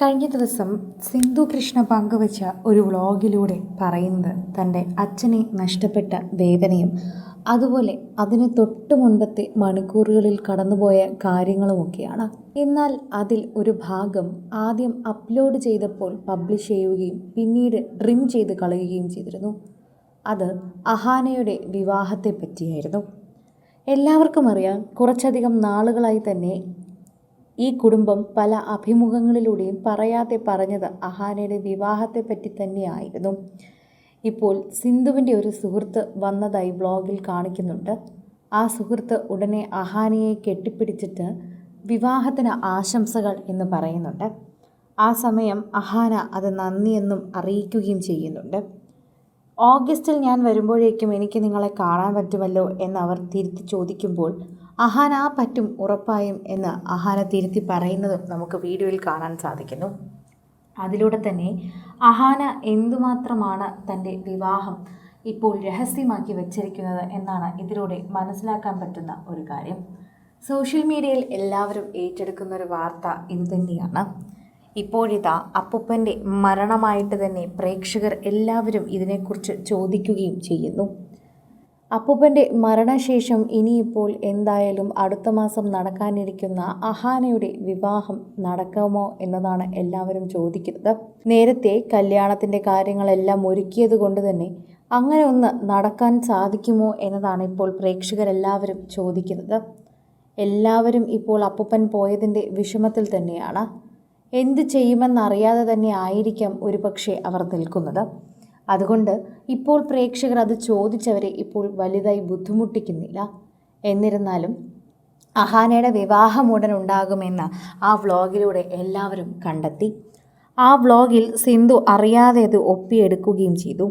കഴിഞ്ഞ ദിവസം സിന്ധു കൃഷ്ണ പങ്കുവച്ച ഒരു വ്ളോഗിലൂടെ പറയുന്നത് തൻ്റെ അച്ഛനെ നഷ്ടപ്പെട്ട വേദനയും അതുപോലെ അതിന് തൊട്ട് മുൻപത്തെ മണിക്കൂറുകളിൽ കടന്നുപോയ കാര്യങ്ങളുമൊക്കെയാണ്. എന്നാൽ അതിൽ ഒരു ഭാഗം ആദ്യം അപ്ലോഡ് ചെയ്തപ്പോൾ പബ്ലിഷ് ചെയ്യുകയും പിന്നീട് ട്രിം ചെയ്ത് കളയുകയും ചെയ്തിരുന്നു. അത് അഹാനയുടെ വിവാഹത്തെ പറ്റിയായിരുന്നു. എല്ലാവർക്കും അറിയാം, കുറച്ചധികം നാളുകളായി തന്നെ ഈ കുടുംബം പല അഭിമുഖങ്ങളിലൂടെയും പറയാതെ പറഞ്ഞത് അഹാനയുടെ വിവാഹത്തെ പറ്റി തന്നെയായിരുന്നു. ഇപ്പോൾ സിന്ധുവിൻ്റെ ഒരു സുഹൃത്ത് വന്നതായി വ്ളോഗിൽ കാണിക്കുന്നുണ്ട്. ആ സുഹൃത്ത് ഉടനെ അഹാനയെ കെട്ടിപ്പിടിച്ചിട്ട് വിവാഹത്തിന് ആശംസകൾ എന്ന് പറയുന്നുണ്ട്. ആ സമയം അഹാന അത് നന്ദിയെന്നും അറിയിക്കുകയും ചെയ്യുന്നുണ്ട്. ഓഗസ്റ്റിൽ ഞാൻ വരുമ്പോഴേക്കും എനിക്ക് നിങ്ങളെ കാണാൻ പറ്റുമല്ലോ എന്ന് അവർ തിരുത്തി ചോദിക്കുമ്പോൾ അഹാന പറ്റും ഉറപ്പായും എന്ന് അഹാന തിരുത്തി പറയുന്നതും നമുക്ക് വീഡിയോയിൽ കാണാൻ സാധിക്കുന്നു. അതിലൂടെ തന്നെ അഹാന എന്തുമാത്രമാണ് തൻ്റെ വിവാഹം ഇപ്പോൾ രഹസ്യമാക്കി വച്ചിരിക്കുന്നത് എന്നാണ് ഇതിലൂടെ മനസ്സിലാക്കാൻ പറ്റുന്ന ഒരു കാര്യം. സോഷ്യൽ മീഡിയയിൽ എല്ലാവരും ഏറ്റെടുക്കുന്ന ഒരു വാർത്ത ഇത് തന്നെയാണ്. ഇപ്പോഴിതാ അപ്പൂപ്പൻ്റെ മരണമായിട്ട് തന്നെ പ്രേക്ഷകർ എല്ലാവരും ഇതിനെക്കുറിച്ച് ചോദിക്കുകയും ചെയ്യുന്നു. അപ്പൂപ്പൻ്റെ മരണശേഷം ഇനിയിപ്പോൾ എന്തായാലും അടുത്ത മാസം നടക്കാനിരിക്കുന്ന അഹാനയുടെ വിവാഹം നടക്കുമോ എന്നതാണ് എല്ലാവരും ചോദിക്കുന്നത്. നേരത്തെ കല്യാണത്തിൻ്റെ കാര്യങ്ങളെല്ലാം ഒരുക്കിയത് കൊണ്ട് തന്നെ അങ്ങനെ ഒന്ന് നടക്കാൻ സാധിക്കുമോ എന്നതാണ് ഇപ്പോൾ പ്രേക്ഷകരെല്ലാവരും ചോദിക്കുന്നത്. എല്ലാവരും ഇപ്പോൾ അപ്പൂപ്പൻ പോയതിൻ്റെ വിഷമത്തിൽ തന്നെയാണ്. എന്ത് ചെയ്യുമെന്നറിയാതെ തന്നെ ആയിരിക്കാം ഒരുപക്ഷെ അവർ നിൽക്കുന്നത്. അതുകൊണ്ട് ഇപ്പോൾ പ്രേക്ഷകർ അത് ചോദിച്ചവരെ ഇപ്പോൾ വലുതായി ബുദ്ധിമുട്ടിക്കുന്നില്ല. എന്നിരുന്നാലും അഹാനയുടെ വിവാഹം ഉടൻ ഉണ്ടാകുമെന്ന് ആ വ്ളോഗിലൂടെ എല്ലാവരും കണ്ടെത്തി. ആ വ്ളോഗിൽ സിന്ധു അറിയാതെ അത് ഒപ്പിയെടുക്കുകയും ചെയ്തു.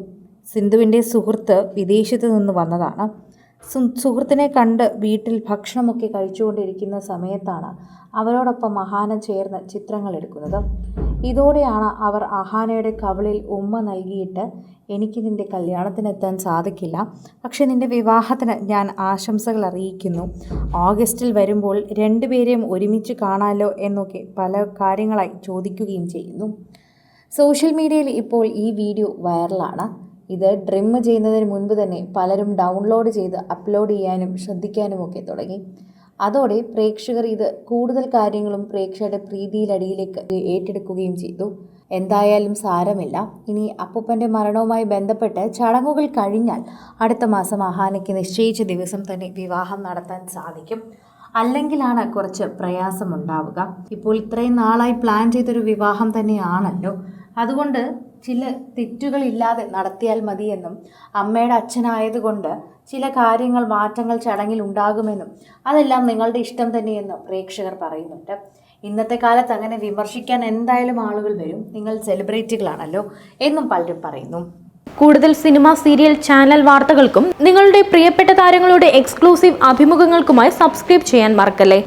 സിന്ധുവിൻ്റെ സുഹൃത്ത് വിദേശത്ത് നിന്ന് വന്നതാണ്. സുഹൃത്തിനെ കണ്ട് വീട്ടിൽ ഭക്ഷണമൊക്കെ കഴിച്ചുകൊണ്ടിരിക്കുന്ന സമയത്താണ് അവരോടൊപ്പം അഹാന ചേർന്ന് ചിത്രങ്ങൾ എടുക്കുന്നത്. ഇതോടെയാണ് അവർ അഹാനയുടെ കവിളിൽ ഉമ്മ നൽകിയിട്ട് എനിക്ക് നിൻ്റെ കല്യാണത്തിനെത്താൻ സാധിക്കില്ല, പക്ഷെ നിൻ്റെ വിവാഹത്തിന് ഞാൻ ആശംസകൾ അറിയിക്കുന്നു, ഓഗസ്റ്റിൽ വരുമ്പോൾ രണ്ടുപേരെയും ഒരുമിച്ച് കാണാമല്ലോ എന്നൊക്കെ പല കാര്യങ്ങളായി ചോദിക്കുകയും ചെയ്യുന്നു. സോഷ്യൽ മീഡിയയിൽ ഇപ്പോൾ ഈ വീഡിയോ വൈറലാണ്. ഇത് ട്രിം ചെയ്യുന്നതിന് മുൻപ് തന്നെ പലരും ഡൗൺലോഡ് ചെയ്ത് അപ്ലോഡ് ചെയ്യാനും ശ്രദ്ധിക്കാനുമൊക്കെ തുടങ്ങി. അതോടെ പ്രേക്ഷകർ ഇത് കൂടുതൽ കാര്യങ്ങളും പ്രേക്ഷകരുടെ പ്രീതിയിലടിയിലേക്ക് ഏറ്റെടുക്കുകയും ചെയ്തു. എന്തായാലും സാരമില്ല, ഇനി അപ്പൂപ്പൻ്റെ മരണവുമായി ബന്ധപ്പെട്ട് ചടങ്ങുകൾ കഴിഞ്ഞാൽ അടുത്ത മാസം അഹാനയ്ക്ക് നിശ്ചയിച്ച ദിവസം തന്നെ വിവാഹം നടത്താൻ സാധിക്കും. അല്ലെങ്കിലാണ് കുറച്ച് പ്രയാസമുണ്ടാവുക. ഇപ്പോൾ ഇത്രയും നാളായി പ്ലാൻ ചെയ്തൊരു വിവാഹം തന്നെയാണല്ലോ. അതുകൊണ്ട് ചില തെറ്റുകളില്ലാതെ നടത്തിയാൽ മതിയെന്നും അമ്മയുടെ അച്ഛനായതുകൊണ്ട് ചില കാര്യങ്ങൾ മാറ്റങ്ങൾ ചടങ്ങിൽ ഉണ്ടാകുമെന്നും അതെല്ലാം നിങ്ങളുടെ ഇഷ്ടം തന്നെയെന്നും പ്രേക്ഷകർ പറയുന്നുണ്ട്. ഇന്നത്തെ കാലത്ത് അങ്ങനെ വിമർശിക്കാൻ എന്തായാലും ആളുകൾ വരും. നിങ്ങൾ സെലിബ്രിറ്റികളാണല്ലോ എന്നും പലരും പറയുന്നു. കൂടുതൽ സിനിമ, സീരിയൽ, ചാനൽ വാർത്തകൾക്കും നിങ്ങളുടെ പ്രിയപ്പെട്ട താരങ്ങളുടെ എക്സ്ക്ലൂസീവ് അഭിമുഖങ്ങൾക്കുമായി സബ്സ്ക്രൈബ് ചെയ്യാൻ മറക്കല്ലേ.